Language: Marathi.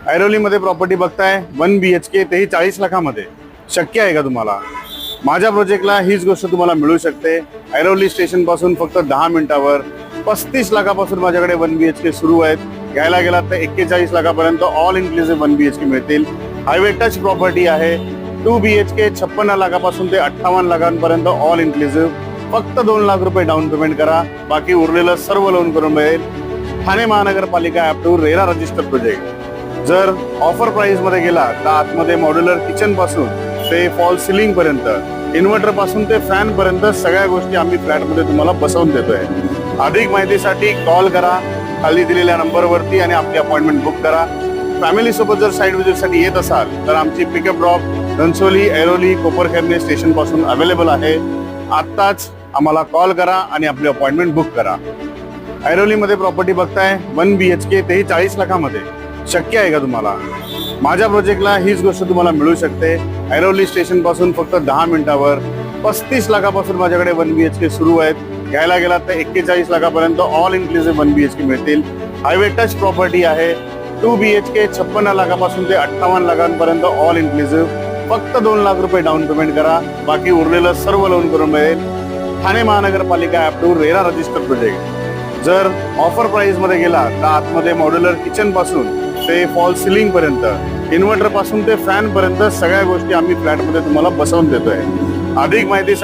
ऐरोलीमध्ये प्रॉपर्टी बघताय 1 BHK तेही 40 लाखामध्ये शक्य आहे का तुम्हाला? माझ्या प्रोजेक्टला हीच गोष्ट तुम्हाला मिळू शकते. ऐरोली स्टेशन पासून फक्त 10 मिनिटावर 35 लाखापासून माझ्याकडे 1 BHK सुरू आहेत. घ्यायला गेलात तर 41 लाखापर्यंत ऑल इन्क्लुसिव्ह 1 BHK मिळतील. हायवे टच प्रॉपर्टी आहे. 2 BHK 56 लाखापासून ते 58 लाखांपर्यंत ऑल इन्क्लुसिव्ह. फक्त 2 लाख रुपये डाऊन पेमेंट करा, बाकी उरलेलं सर्व लोन करून मिळेल. ठाणे महानगरपालिका ॲप्रूव्ह रेरा रजिस्टर प्रोजेक्ट. जर ऑफर प्राइस मध्ये गेला तर आतमध्ये मॉड्युलर किचन पासून ते फॉल सिलिंग पर्यंत, इन्व्हर्टर पासून ते फॅन पर्यंत सगळ्या गोष्टी आम्ही फ्लॅट मध्ये तुम्हाला बसवून देतोय. अधिक माहितीसाठी कॉल करा खाली दिलेल्या नंबरवरती आणि आपली अपॉइंटमेंट बुक करा. फॅमिली सोबत जर साईट विजिटसाठी येत असाल तर आमची pickup drop Ghansoli, Airoli, Koparkhairane station पासून अवेलेबल आहे. आत्ताच आम्हाला कॉल करा आणि आपली अपॉइंटमेंट बुक करा. ऐरोलीमध्ये प्रॉपर्टी बघताय 1 BHK तेही 40 लाखामध्ये शक्य आहे का तुम्हाला? माझ्या प्रोजेक्टला हीच गोष्ट तुम्हाला मिळू शकते. ऐरोली स्टेशन पासून फक्त 10 मिनिटावर 35 लाखापासून माझ्याकडे 1 BHK सुरू आहेत. घ्यायला गेलात तर 41 लाखापर्यंत ऑल इन्क्लुसिव्ह 1 BHK मिळतील. हायवे टच प्रॉपर्टी आहे. 2 BHK 56 लाखापासून ते 58 लाखांपर्यंत ऑल इन्क्लुसिव्ह. फक्त 2 लाख रुपये डाऊन पेमेंट करा, बाकी उरलेलं सर्व लोन करून मिळेल. ठाणे महानगरपालिका ॲप्रूव्ह रेरा रजिस्टर प्रोजेक्ट. जर ऑफर प्राइस मध्ये गेला तर आतमध्ये मॉड्युलर किचन पासून ते फॉल सिलिंग पर्यंत, इन्व्हर्टर पासून ते फॅन पर्यंत सगळ्या गोष्टी आम्ही फ्लॅट मध्ये तुम्हाला बसवून देतोय. अधिक माहितीसाठी